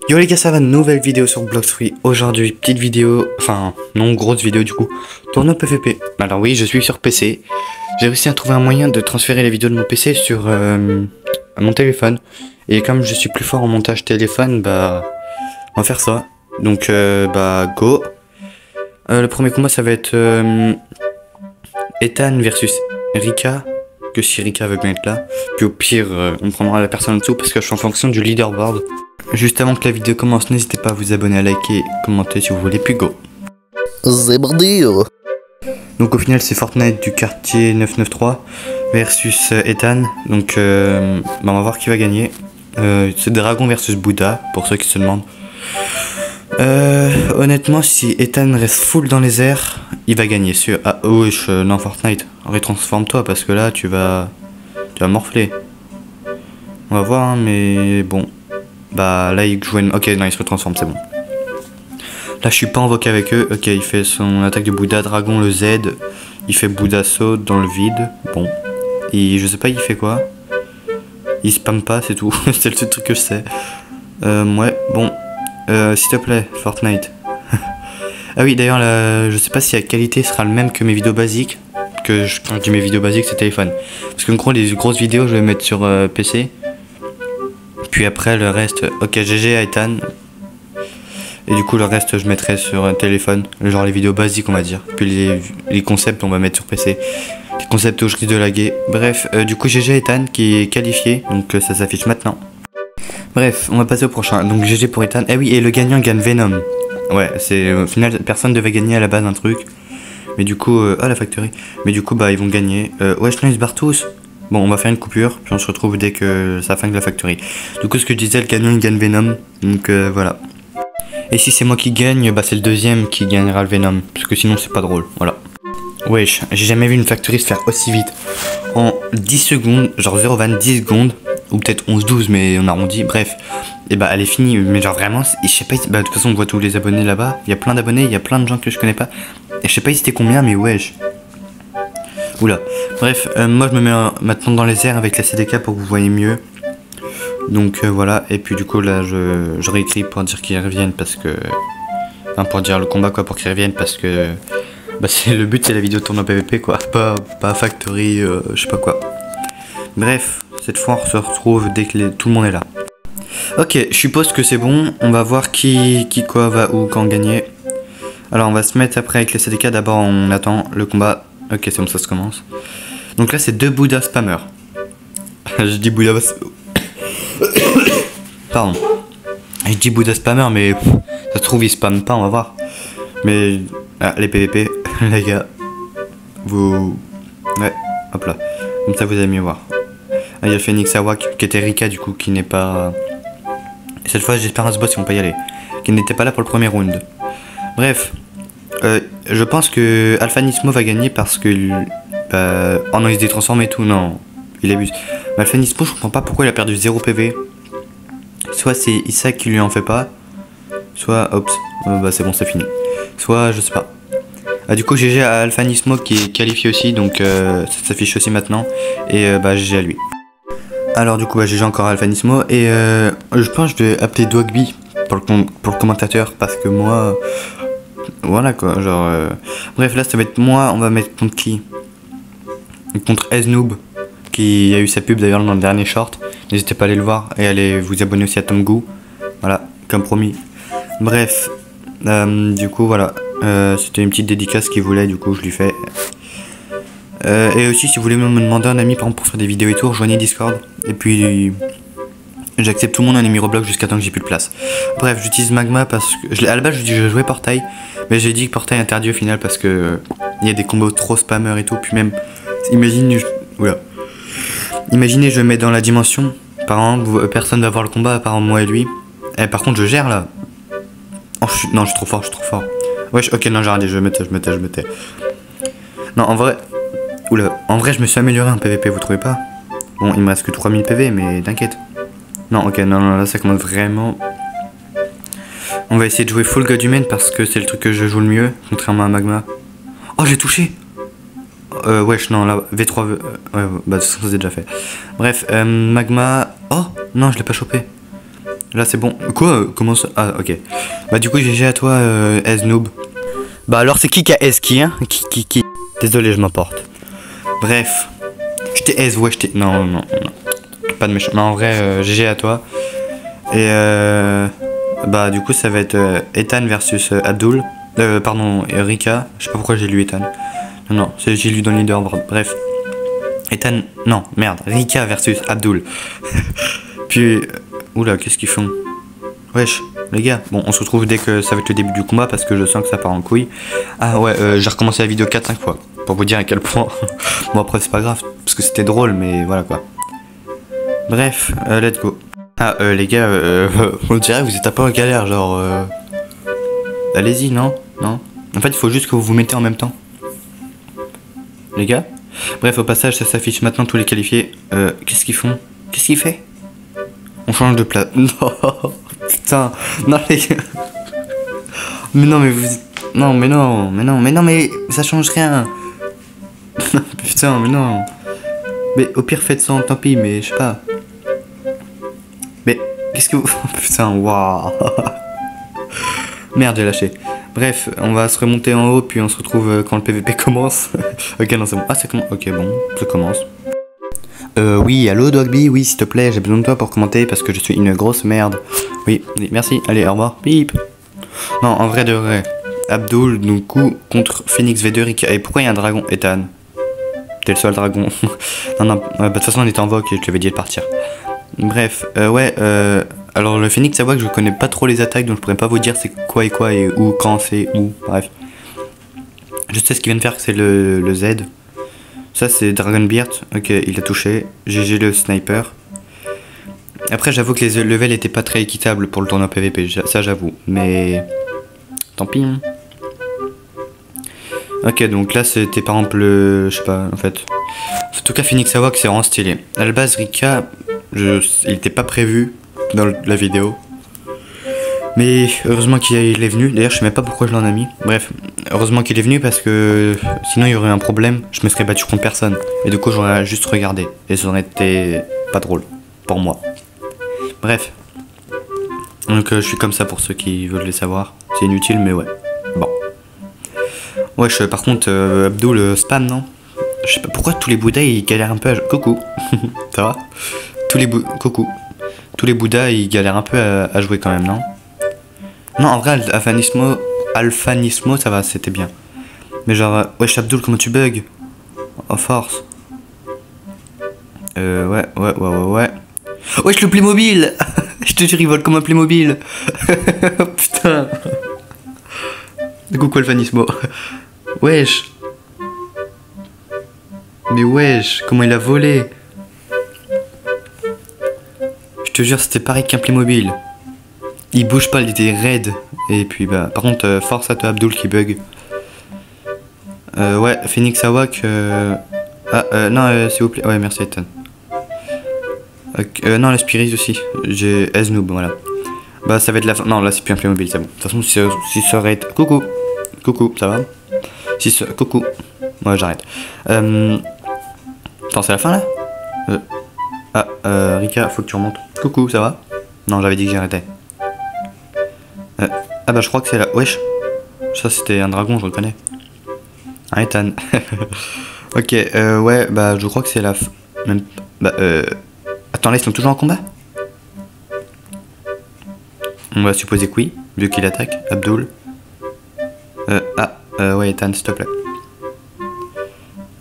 Yo les gars, ça va, nouvelle vidéo sur Blox3. Aujourd'hui, petite vidéo, enfin non, grosse vidéo du coup, tournoi PVP. Alors oui, je suis sur PC. J'ai réussi à trouver un moyen de transférer les vidéos de mon PC sur mon téléphone. Et comme je suis plus fort en montage téléphone, bah on va faire ça. Donc bah go. Le premier combat ça va être Ethan versus Rika. Que si Rika veut bien être là. Puis au pire, on prendra la personne en dessous parce que je suis en fonction du leaderboard. Juste avant que la vidéo commence, n'hésitez pas à vous abonner, à liker, commenter si vous voulez, puis go. C'est parti. Donc au final c'est Fortnite du quartier 993 versus Ethan. Donc bah, on va voir qui va gagner. C'est Dragon versus Bouddha, pour ceux qui se demandent. Honnêtement, si Ethan reste full dans les airs, il va gagner. Ah wesh, non Fortnite, retransforme-toi parce que là tu vas morfler. On va voir hein, mais bon. Bah là il joue ok non il se retransforme, c'est bon. Là je suis pas invoqué avec eux. Ok, il fait son attaque de Bouddha, Dragon le Z. Il fait Bouddha saut dans le vide. Bon. Et je sais pas il fait quoi. Il spam pas, c'est tout. C'est le seul truc que je sais. Ouais, bon. S'il te plaît, Fortnite. Ah oui d'ailleurs je sais pas si la qualité sera le même que mes vidéos basiques. Quand je dis mes vidéos basiques c'est téléphone. Parce qu'en gros les grosses vidéos je vais mettre sur PC. Puis après le reste, ok GG à Ethan. Et du coup le reste je mettrai sur un téléphone, genre les vidéos basiques on va dire. Puis les concepts on va mettre sur PC. Les concepts où je risque de laguer. Bref, du coup GG à Ethan qui est qualifié, donc ça s'affiche maintenant. Bref, on va passer au prochain. Donc GG pour Ethan. Eh oui, et le gagnant gagne Venom. Ouais, c'est au final personne devait gagner à la base un truc. Mais du coup, la factory. Mais du coup bah ils vont gagner. Wesh non ils se barrent tous. Bon, on va faire une coupure, puis on se retrouve dès que ça fin de la factory. Du coup, ce que je disais, le gagnant il gagne Venom, donc voilà. Et si c'est moi qui gagne, bah c'est le deuxième qui gagnera le Venom, parce que sinon c'est pas drôle, voilà. Wesh, j'ai jamais vu une factory se faire aussi vite. En 10 secondes, genre 0,20, 10 secondes, ou peut-être 11-12, mais on arrondit, bref. Et bah elle est finie, mais genre vraiment, je sais pas, bah de toute façon on voit tous les abonnés là-bas, il y a plein d'abonnés, il y a plein de gens que je connais pas. Et je sais pas c'était combien, mais wesh. Oula, bref, moi je me mets maintenant dans les airs avec la CDK pour que vous voyez mieux. Donc voilà, et puis du coup là je réécris pour dire qu'ils reviennent parce que... Enfin pour dire le combat quoi, pour qu'ils reviennent parce que... Bah c'est le but c'est la vidéo tournoi PVP quoi, pas Factory, je sais pas quoi. Bref, cette fois on se retrouve dès que tout le monde est là. Ok, je suppose que c'est bon, on va voir qui quoi va où quand gagner. Alors on va se mettre après avec les CDK, d'abord on attend le combat. Ok, c'est bon, ça se commence. Donc là, c'est deux Bouddha spammers. Je dis Bouddha... Pardon. Je dis Bouddha spammer, mais ça se trouve, ils spamment pas, on va voir. Mais... Ah, les PVP, les gars. Vous... Ouais, hop là. Comme ça, vous allez mieux voir. Ah, il y a le Phoenix Awak, qui était Rika, du coup, qui n'est pas... Et cette fois, j'espère à ce boss, ils vont pas y aller. Qui n'était pas là pour le premier round. Bref. Je pense que Alpha Nismo va gagner parce que... oh non, il se détransforme et tout, non. Il abuse. Mais Alpha Nismo, je comprends pas pourquoi il a perdu 0 PV. Soit c'est Isaac qui lui en fait pas. Soit... Oups. Bah c'est bon, c'est fini. Soit, je sais pas. Ah, du coup, GG à Alpha Nismo qui est qualifié aussi, donc ça s'affiche aussi maintenant. Et bah GG à lui. Alors du coup, bah GG encore à Alpha Nismo. Et je pense que je vais appeler Dogby pour le commentateur parce que moi... Voilà quoi, genre... Bref, là ça va être moi, on va mettre contre qui? Contre Eznoob, qui a eu sa pub d'ailleurs dans le dernier short. N'hésitez pas à aller le voir et allez vous abonner aussi à Tomgoo. Voilà, comme promis. Bref, du coup voilà, c'était une petite dédicace qu'il voulait, du coup je lui fais. Et aussi si vous voulez me demander un ami par exemple pour faire des vidéos et tout, rejoignez Discord. Et puis... J'accepte tout le monde en ami Roblox jusqu'à temps que j'ai plus de place. Bref, j'utilise Magma parce que... À la base, je jouais Portail. Mais j'ai dit que Portail est interdit au final parce que... Il y a des combos trop spammers et tout. Puis même... Imaginez... Oula. Imaginez, je me mets dans la dimension. Par exemple, personne va voir le combat à part moi et lui. Et par contre, je gère là. Oh, non, je suis trop fort, Wesh, ok, non, j'ai regardé, je me tais. Non, en vrai... Oula. En vrai, je me suis amélioré en PVP, vous trouvez pas? Bon, il me reste que 3000 PV, mais t'inquiète. Non, ok, non, là ça commence vraiment. On va essayer de jouer full God Human parce que c'est le truc que je joue le mieux, contrairement à Magma. Oh, j'ai touché! Wesh, non, là, V3, ouais, bah ça c'est déjà fait. Bref, Magma. Oh, non, je l'ai pas chopé. Là c'est bon. Quoi comment ça? Ah ok. Bah du coup GG à toi Noob. Bah alors c'est qui a S qui hein? Qui? Désolé je m'emporte. Bref. Je t'ai S, ouais je t'ai... Non. Pas de méchant. Mais en vrai GG à toi. Et bah du coup ça va être Ethan versus Abdul. Pardon, Rika. Je sais pas pourquoi j'ai lu Ethan. Non, j'ai lu dans le leaderboard. Bref. Ethan... Non, merde. Rika versus Abdul. Puis... oula, qu'est-ce qu'ils font? Wesh, les gars. Bon, on se retrouve dès que ça va être le début du combat parce que je sens que ça part en couille. Ah ouais, j'ai recommencé la vidéo 4-5 fois. Pour vous dire à quel point... Bon après c'est pas grave, parce que c'était drôle, mais voilà quoi. Bref, let's go. Ah, les gars, on dirait que vous êtes un peu en galère, genre... Allez-y, non? En fait, il faut juste que vous vous mettez en même temps. Les gars? Bref, au passage, ça s'affiche maintenant tous les qualifiés. Qu'est-ce qu'ils font? Qu'est-ce qu'il fait? On change de place. Non, putain. Non, les gars. Mais non, mais vous... Non, mais ça change rien. Putain, mais non. Mais au pire, faites ça, tant pis, mais je sais pas. Mais qu'est-ce que vous... Putain, waouh. Merde, j'ai lâché. Bref, on va se remonter en haut, puis on se retrouve quand le PVP commence. Ok, non, c'est bon. Ah, ça commence. Ok, bon, ça commence. Oui, allô Dogby, oui, s'il te plaît, j'ai besoin de toi pour commenter parce que je suis une grosse merde. Oui, merci, allez, au revoir. Bip. Non, en vrai de vrai. Abdul, du coup, contre Phoenix V2 Rika. Et pourquoi il y a un dragon, Ethan? T'es le seul dragon. Non, de toute façon, on était en vogue et je t'avais dit de partir. Bref, alors le Phoenix, ça voit que je connais pas trop les attaques, donc je pourrais pas vous dire c'est quoi et où, quand c'est où, bref. Je sais ce qu'il vient de faire, c'est le Z. Ça c'est Dragonbeard, ok, il a touché. GG le sniper. Après j'avoue que les levels étaient pas très équitables pour le tournoi PVP, ça j'avoue, mais... Tant pis. Hein. Ok, donc là c'était par exemple je sais pas, en fait. En tout cas Phoenix Awak c'est vraiment stylé. À la base Rika, il était pas prévu dans la vidéo. Mais heureusement qu'il est venu. D'ailleurs, je sais même pas pourquoi je l'en ai mis. Bref, heureusement qu'il est venu parce que sinon il y aurait un problème. Je me serais battu contre personne. Et du coup, j'aurais juste regardé. Et ça aurait été pas drôle pour moi. Bref. Donc, je suis comme ça pour ceux qui veulent le savoir. C'est inutile, mais ouais. Bon. Wesh, par contre, Abdul spam, non? Je sais pas pourquoi tous les Bouddhas ils galèrent un peu à... Coucou. Ça va? Coucou. Tous les Bouddhas ils galèrent un peu à jouer quand même, non? Non, en vrai, Alphanismo, ça va, c'était bien. Mais genre, wesh Abdul, comment tu bugs? Oh, force. Ouais. Wesh, le Playmobil. Je te jure, il vole comme un Playmobil. Putain. Coucou Alphanismo. Wesh. Mais wesh, comment il a volé? Je te jure, c'était pareil qu'un Playmobil. Il bouge pas, il était raide. Et puis bah, par contre, force à toi Abdul qui bug. Ouais, Phoenix Awak. Non, s'il vous plaît. Ouais, merci Ethan. Non, la Spirit aussi. J'ai Noob, voilà. Bah, ça va être la fin. Non, là, c'est plus un Playmobil, c'est bon. De toute façon, si ça aurait été. Coucou, ça va? Coucou. Ouais, j'arrête. Attends, c'est la fin là? Rika, faut que tu remontes. Coucou, ça va? Non, j'avais dit que j'arrêtais. Ah bah je crois que c'est la... Wesh. Ça c'était un dragon, je reconnais. Ah Ethan. Ok, ouais, bah je crois que c'est la... Même... Bah Attends, là ils sont toujours en combat? On va supposer que oui, vu qu'il attaque. Abdul. Ouais Ethan, s'il te plaît.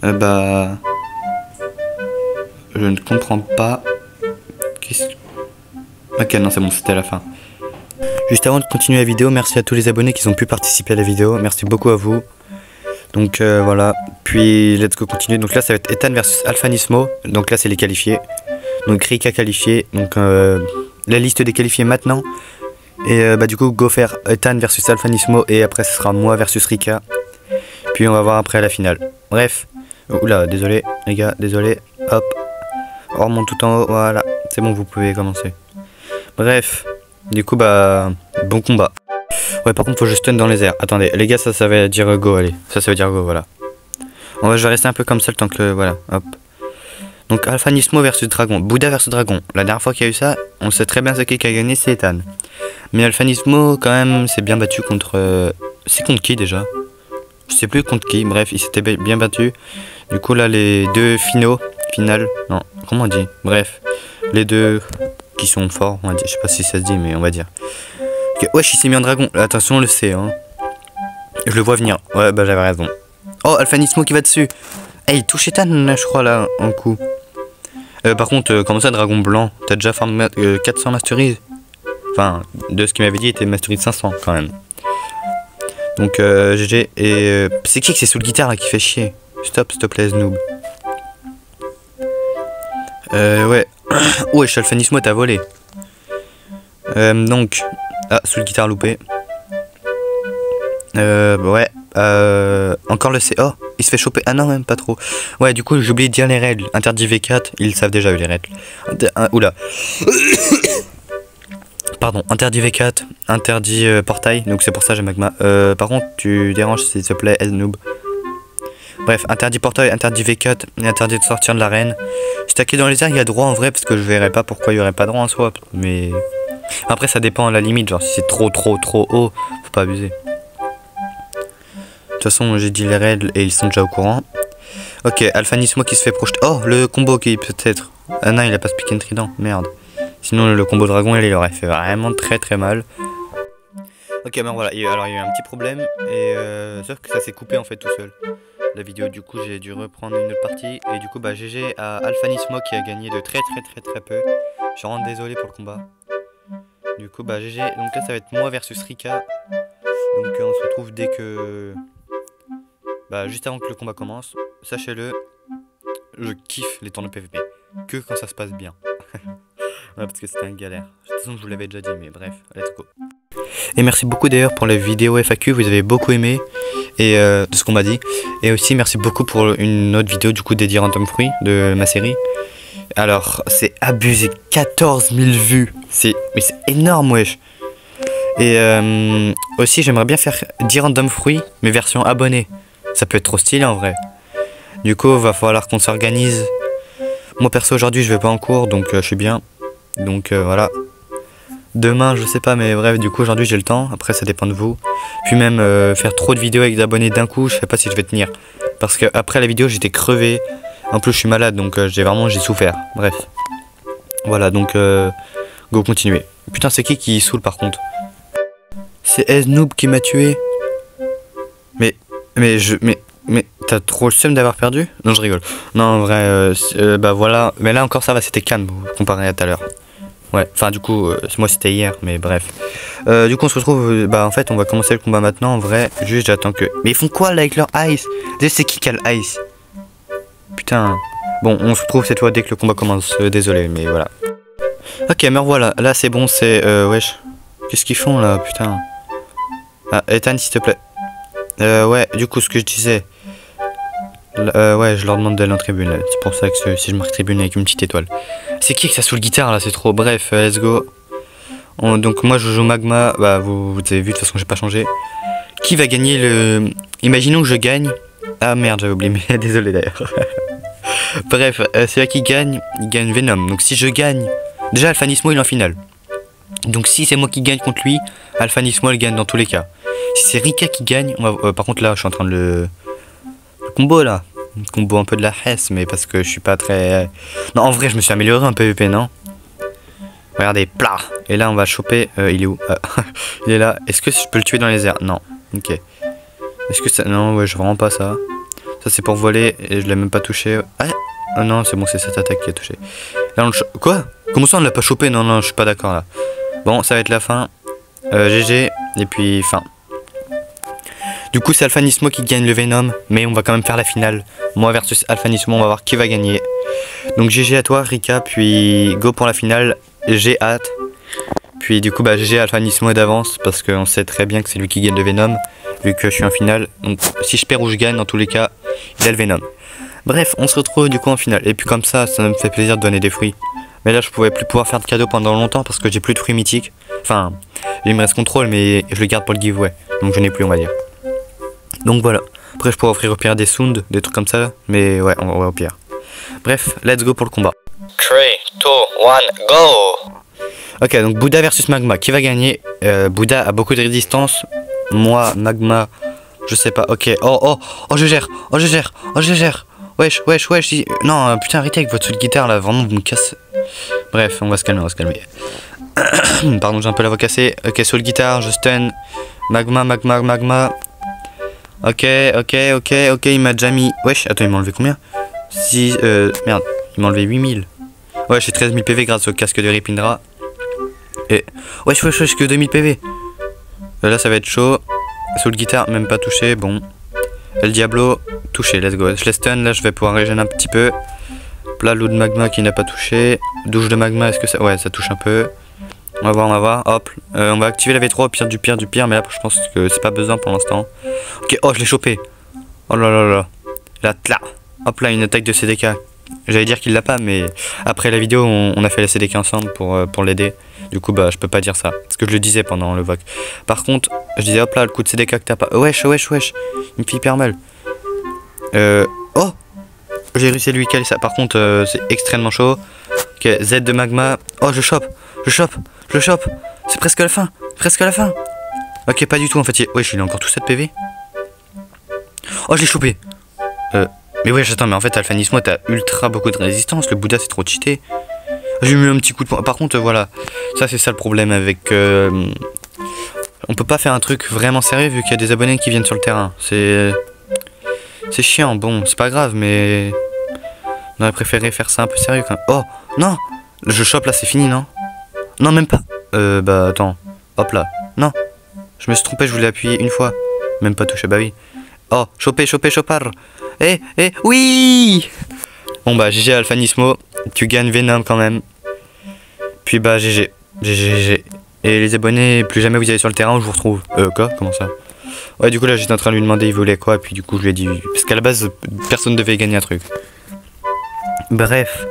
Bah... Je ne comprends pas... Qu'est-ce que... Ok, non c'est bon, c'était la fin. Juste avant de continuer la vidéo, merci à tous les abonnés qui ont pu participer à la vidéo. Merci beaucoup à vous. Donc voilà. Puis let's go continuer. Donc là ça va être Ethan versus Alphanismo. Donc là c'est les qualifiés. Donc Rika qualifié. Donc la liste des qualifiés maintenant. Et bah du coup go faire Ethan versus Alphanismo. Et après ce sera moi versus Rika. Puis on va voir après la finale. Bref. Oula, désolé les gars, désolé. Hop. On remonte tout en haut. Voilà. C'est bon, vous pouvez commencer. Bref. Du coup, bah, bon combat. Ouais, par contre, faut que je stun dans les airs. Attendez, les gars, ça veut dire go, allez. Ça veut dire go, voilà. Je vais rester un peu comme ça le temps que, voilà, hop. Donc Alphanismo versus Dragon, Bouddha versus Dragon. La dernière fois qu'il y a eu ça, on sait très bien ce qui a gagné, c'est Ethan. Mais Alphanismo quand même s'est bien battu contre... C'est contre qui déjà? Je sais plus contre qui, bref, il s'était bien battu. Du coup là les deux finales, non, comment on dit? Bref, les deux qui sont forts, on va dire. Je sais pas si ça se dit, mais on va dire. Okay. Wesh, il s'est mis en dragon, attention on le sait hein. Je le vois venir, ouais bah j'avais raison. Oh, Alphanismo qui va dessus. Hey, il touche Ethan là je crois là, un coup. Par contre, comment ça dragon blanc? T'as déjà fait 400 masteries? Enfin, de ce qu'il m'avait dit, il était mastery de 500 quand même. Donc GG, et c'est qui que c'est sous le guitare là qui fait chier? Stop, s'il te plaît, noob. Ouais. Ouais, Alphanismo t'as volé. Donc, ah, sous le guitare loupé. Ouais. Encore le C. Oh, il se fait choper. Ah non, même pas trop. Ouais, du coup, j'ai oublié de dire les règles. Interdit V4, ils savent déjà les règles. Oula. Pardon, interdit V4, interdit portail, donc c'est pour ça j'ai magma. Par contre, tu déranges s'il te plaît, noob. Bref, interdit portail, interdit V4, et interdit de sortir de l'arène. Stacker dans les airs, il y a droit en vrai, parce que je verrais pas pourquoi il y aurait pas droit en soi. Mais après, ça dépend à la limite, genre si c'est trop haut, faut pas abuser. De toute façon, j'ai dit les règles et ils sont déjà au courant. Ok, Alphanismo qui se fait projeter. Oh, le combo qui peut-être. Ah non, il a pas speak and trident, merde. Sinon le combo dragon il aurait fait vraiment très mal. Ok ben voilà, alors il y a eu un petit problème et sauf que ça s'est coupé en fait tout seul la vidéo, du coup j'ai dû reprendre une autre partie et du coup bah GG à Alphanismo qui a gagné de très peu. Je suis vraiment désolé pour le combat. Du coup bah GG, donc là ça va être moi versus Rika. Donc on se retrouve dès que... Bah juste avant que le combat commence. Sachez-le, je kiffe les tournois PVP, que quand ça se passe bien. Ouais, parce que c'était une galère. De toute façon, je vous l'avais déjà dit, mais bref, let's go. Et merci beaucoup d'ailleurs pour les vidéos FAQ, vous avez beaucoup aimé et de ce qu'on m'a dit. Et aussi merci beaucoup pour une autre vidéo du coup dédiée Random Fruit de ma série. Alors, c'est abusé, 14 000 vues. Mais c'est énorme, wesh. Et aussi, j'aimerais bien faire 10 Random Fruit, mais version abonnée. Ça peut être trop stylé en vrai. Du coup, va falloir qu'on s'organise. Moi perso, aujourd'hui, je vais pas en cours, donc je suis bien. Donc voilà. Demain je sais pas, mais bref, du coup aujourd'hui j'ai le temps. Après ça dépend de vous. Puis même faire trop de vidéos avec des abonnés d'un coup, je sais pas si je vais tenir. Parce que après la vidéo j'étais crevé. En plus je suis malade, donc j'ai souffert. Bref. Voilà, donc go continuer. Putain, c'est qui saoule par contre? C'est Noob qui m'a tué. Mais t'as trop le seum d'avoir perdu? Non, je rigole. Non, en vrai, bah voilà. Mais là encore ça va, c'était calme comparé à tout à l'heure. Ouais, enfin du coup, moi c'était hier, mais bref. Du coup on se retrouve, bah en fait on va commencer le combat maintenant, en vrai, juste j'attends que... Mais ils font quoi là avec leur ice? Déjà c'est qui a le ice? Putain. Bon, on se retrouve cette fois dès que le combat commence, désolé, mais voilà. Ok, mais voilà, là c'est bon, c'est... wesh. Qu'est-ce qu'ils font là, putain? Ah, Ethan s'il te plaît. Ouais, du coup ce que je disais... ouais, je leur demande d'aller en tribune. C'est pour ça que si je marque tribune avec une petite étoile. C'est qui que ça sous le guitare là? C'est trop. Bref, let's go. Donc moi je joue magma. Bah vous avez vu, de toute façon j'ai pas changé. Qui va gagner le... Imaginons que je gagne. Ah merde, j'avais oublié, mais désolé d'ailleurs. Bref, c'est là qui gagne. Il gagne Venom. Donc si je gagne... Déjà Alphanismo il est en finale. Donc si c'est moi qui gagne contre lui, Alphanismo il gagne dans tous les cas. Si c'est Rika qui gagne, on va... par contre là je suis en train de le combo là. Combo un peu de la hesse, mais parce que je suis pas très... Non, en vrai, je me suis amélioré un PVP, non? Regardez, plat. Et là, on va choper... il est où? Il est là. Est-ce que je peux le tuer dans les airs? Non. Ok. Est-ce que ça... Non, ouais, je vraiment pas ça. Ça, c'est pour voler, et je l'ai même pas touché. Ah, oh, non, c'est bon, c'est cette attaque qui a touché. Là, on quoi? Comment ça, on l'a pas chopé? Non, non, je suis pas d'accord, là. Bon, ça va être la fin. GG, et puis fin. Du coup c'est Alphanismo qui gagne le Venom, mais on va quand même faire la finale. Moi versus Alphanismo, on va voir qui va gagner. Donc GG à toi Rika, puis go pour la finale, j'ai hâte. Puis du coup bah GG Alphanismo d'avance, parce qu'on sait très bien que c'est lui qui gagne le Venom, vu que je suis en finale. Donc si je perds ou je gagne, dans tous les cas, il a le Venom. Bref, on se retrouve du coup en finale. Et puis comme ça me fait plaisir de donner des fruits. Mais là je pouvais plus pouvoir faire de cadeaux pendant longtemps, parce que j'ai plus de fruits mythiques. Enfin, il me reste contrôle, mais je le garde pour le giveaway. Donc je n'ai plus, on va dire. Donc voilà. Après je pourrais offrir au pire des sounds, des trucs comme ça. Mais ouais, on va au pire. Bref, let's go pour le combat. 3, 2, 1, go! Ok, donc Bouddha versus Magma, qui va gagner? Bouddha a beaucoup de résistance. Moi, Magma, je sais pas. Ok, oh, je gère. Wesh. Non, putain, arrêtez avec votre guitare là, vraiment, vous me cassez. Bref, on va se calmer. Pardon, j'ai un peu la voix cassée. Ok, soul guitare, je stun. Magma. Ok, il m'a déjà mis. Wesh, attends, il m'a enlevé combien? 6, merde, il m'a enlevé 8000. Ouais, j'ai 13 000 PV grâce au casque de Ripindra. Et. Wesh, que 2000 PV. Là, ça va être chaud. Soul guitare, même pas touché, bon. El Diablo, touché, let's go. Je les stun, là, je vais pouvoir régénérer un petit peu. Là, l'eau de magma qui n'a pas touché. Douche de magma, est-ce que ça. Ouais, ça touche un peu. On va voir. Hop. On va activer la V3 au pire du pire. Mais là, je pense que c'est pas besoin pour l'instant. Ok, oh, je l'ai chopé. Oh là là. Là. Hop là, une attaque de CDK. J'allais dire qu'il l'a pas, mais après la vidéo, on a fait la CDK ensemble pour l'aider. Du coup, bah, je peux pas dire ça. Parce que je le disais pendant le VOC. Par contre, je disais, hop là, le coup de CDK que t'as pas. Wesh. Il me fait hyper mal. Oh! J'ai réussi à lui caler ça. Par contre, c'est extrêmement chaud. Ok, Z de magma. Oh, je chope. C'est presque la fin. Ok, pas du tout en fait. Wesh, il a encore tout 7 PV. Oh, je l'ai chopé. Mais wesh, attends, mais en fait, Alphanismo, t'as ultra beaucoup de résistance. Le Bouddha, c'est trop cheaté. J'ai mis un petit coup de poing. Par contre, voilà. Ça, c'est ça le problème avec. On peut pas faire un truc vraiment sérieux vu qu'il y a des abonnés qui viennent sur le terrain. C'est chiant. Bon, c'est pas grave, mais. On aurait préféré faire ça un peu sérieux quand même. Oh, non! Je chope là, c'est fini, non? Non, même pas. Bah, attends. Hop là. Non. Je me suis trompé, je voulais appuyer une fois. Même pas touché, bah oui. Oh, chopard. Oui! Bon bah, GG Alphanismo. Tu gagnes Venom quand même. Puis bah, GG. Et les abonnés, plus jamais vous allez sur le terrain où je vous retrouve. Quoi? Comment ça? Ouais, du coup là, j'étais en train de lui demander il voulait quoi. Et puis du coup, je lui ai dit. Parce qu'à la base, personne devait gagner un truc. Bref.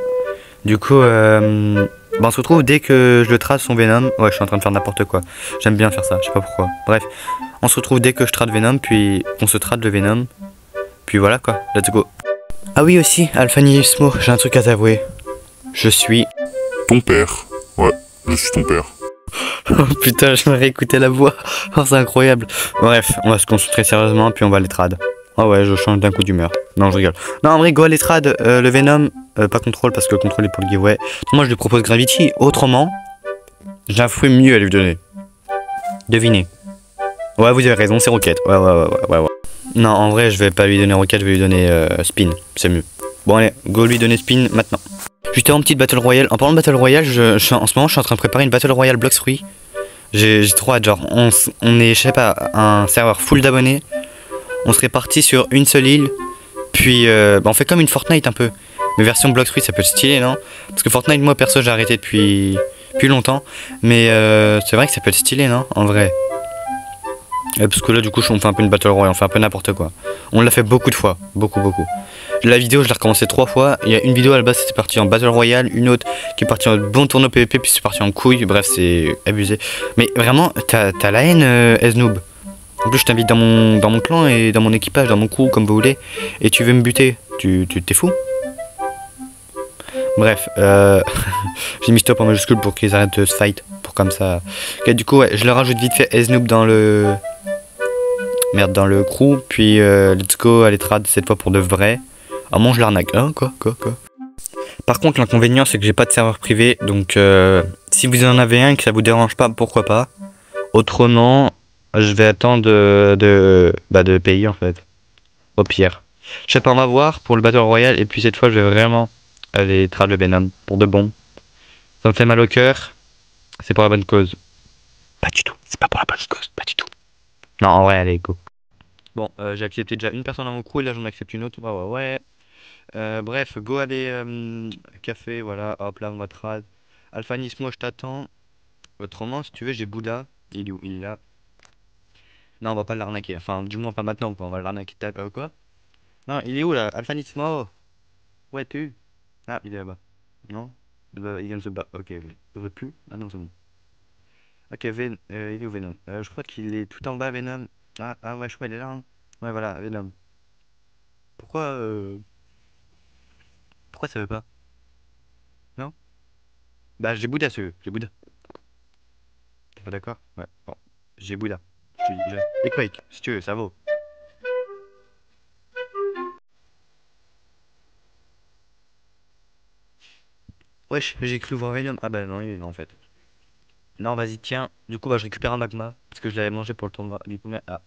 Du coup, on se retrouve dès que je le trade son Venom. Ouais, je suis en train de faire n'importe quoi. J'aime bien faire ça, je sais pas pourquoi. Bref, on se retrouve dès que je trade Venom, puis on se trade le Venom. Puis voilà quoi, let's go. Ah oui aussi, Alphanismo, j'ai un truc à t'avouer. Je suis... Ton père. Ouais, je suis ton père. Oh putain, je m'aurais écouté la voix. Oh, c'est incroyable. Bref, on va se concentrer sérieusement, puis on va les trade. Ah ouais, je change d'un coup d'humeur. Non, je rigole. Non, en vrai, go les trade, le Venom, pas contrôle parce que contrôle est pour le giveaway. Moi, je lui propose Gravity. Autrement, j'ai un fruit mieux à lui donner. Devinez. Ouais, vous avez raison, c'est Rocket. Ouais. Non, en vrai, je vais pas lui donner Rocket, je vais lui donner Spin. C'est mieux. Bon, allez, go lui donner Spin maintenant. J'étais en petite Battle Royale. En parlant de Battle Royale, en ce moment, je suis en train de préparer une Battle Royale Blox Fruit. J'ai trop hâte, genre, on est, je sais pas, un serveur full d'abonnés. On serait parti sur une seule île. Puis, on fait comme une Fortnite un peu. Mais version Blox Fruit, ça peut être stylé, non? Parce que Fortnite, moi, perso, j'ai arrêté depuis longtemps. Mais c'est vrai que ça peut être stylé, non? En vrai. Parce que là, du coup, on fait un peu une Battle Royale, on fait un peu n'importe quoi. On l'a fait beaucoup de fois. Beaucoup. La vidéo, je l'ai recommencé 3 fois. Il y a une vidéo à la base, c'était parti en Battle Royale. Une autre qui est partie en bon tournoi PVP, puis c'est parti en couille. Bref, c'est abusé. Mais vraiment, t'as la haine, Esnoob. En plus, je t'invite dans mon clan et dans mon équipage, dans mon crew, comme vous voulez. Et tu veux me buter. Tu t'es fou? Bref, j'ai mis stop en majuscule pour qu'ils arrêtent de se fight. Pour comme ça. Ok, du coup, ouais, je leur rajoute vite fait Esnoob dans le... Merde, dans le crew. Puis, let's go, allez trad cette fois pour de vrai. Ah, moi, je l'arnaque. Hein, quoi. Par contre, l'inconvénient, c'est que j'ai pas de serveur privé. Donc, si vous en avez un et que ça vous dérange pas, pourquoi pas. Autrement, je vais attendre de payer, en fait. Au pire. Je sais pas, on va voir pour le Battle Royale. Et puis, cette fois, je vais vraiment aller trad le Venom. Pour de bon. Ça me fait mal au cœur. C'est pour la bonne cause. Pas du tout. C'est pas pour la bonne cause. Pas du tout. Non, en vrai, allez, go. Bon, j'ai accepté déjà une personne dans mon crew. Et là, j'en accepte une autre. Ouais. Bref, go aller café, voilà, hop là on va trad. Alphanismo, je t'attends. Autrement, si tu veux, j'ai Bouddha. Il est où? Il est là. Non, on va pas l'arnaquer. Enfin, du moins pas maintenant, quoi. On va l'arnaquer. Quoi? Non, il est où là? Alphanismo? Où es-tu? Ah, il est là-bas. Non? Il vient de se battre. Ok, il veut plus? Ah non, c'est bon. Ok, il est où Venom? Je crois qu'il est tout en bas, Venom. Ouais, je crois qu'il est là. Hein. Ouais, voilà, Venom. Pourquoi Pourquoi ça veut pas? Non? Bah j'ai Bouddha, j'ai Bouddha. T'es pas d'accord? Ouais, bon. J'ai Bouddha. Je te dis déjà. Et Quake, si tu veux, ça vaut. Wesh, j'ai cru voir Valium. Ah bah non, il est là en fait. Non, vas-y, tiens. Du coup, bah, je récupère un magma. Parce que je l'avais mangé pour le tournoi. Du coup, ah,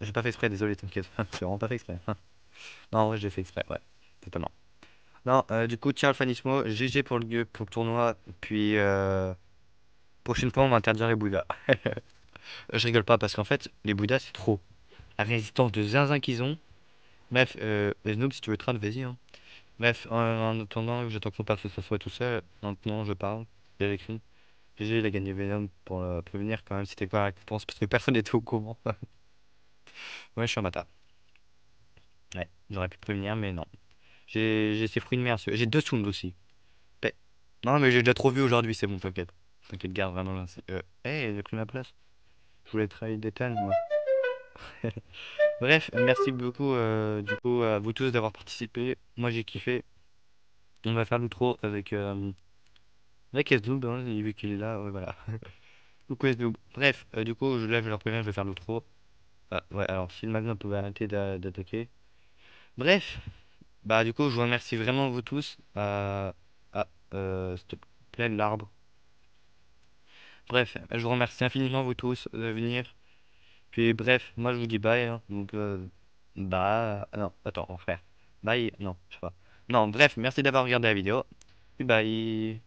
j'ai pas fait exprès, désolé, t'inquiète. J'ai vraiment pas fait exprès. Non, en vrai, j'ai fait exprès, ouais. Totalement. Non, du coup, tiens, Alphanismo, GG pour le tournoi. Puis, prochaine fois, on va interdire les Bouddhas. Je rigole pas parce qu'en fait, les Bouddhas, c'est trop. La résistance de zinzin qu'ils ont. Bref, les noobs, si tu veux trade, vas-y, hein. Bref, en attendant, j'attends que mon perso s'assoie tout seul. Maintenant, je parle. J'ai écrit. GG, il a gagné Venom pour prévenir quand même, c'était quoi la récompense parce que personne n'était au courant. Ouais, je suis un bâtard. Ouais, j'aurais pu prévenir, mais non. J'ai ces fruits de mer. J'ai deux sounds aussi. Paix. Non, mais j'ai déjà trop vu aujourd'hui, c'est bon, t'inquiète. T'inquiète, garde vraiment là. Hey, j'ai pris ma place. Je voulais travailler des tonnes, moi. Bref, merci beaucoup, du coup, à vous tous d'avoir participé. Moi, j'ai kiffé. On va faire l'outro avec S-Noob, hein, vu qu'il est là, ouais, voilà. Coucou S-Noob. Bref, du coup, là, je leur préviens, je vais faire l'outro. Ah, ouais, alors, si le magma pouvait arrêter d'attaquer. Bref, bah, du coup, je vous remercie vraiment, vous tous. Ah, s'il te plaît, l'arbre. Bref, je vous remercie infiniment, vous tous, de venir. Puis, bref, moi, je vous dis bye, hein. Donc, bah, non, attends, on va faire. Bye, non, je sais pas. Non, bref, merci d'avoir regardé la vidéo. Puis, bye.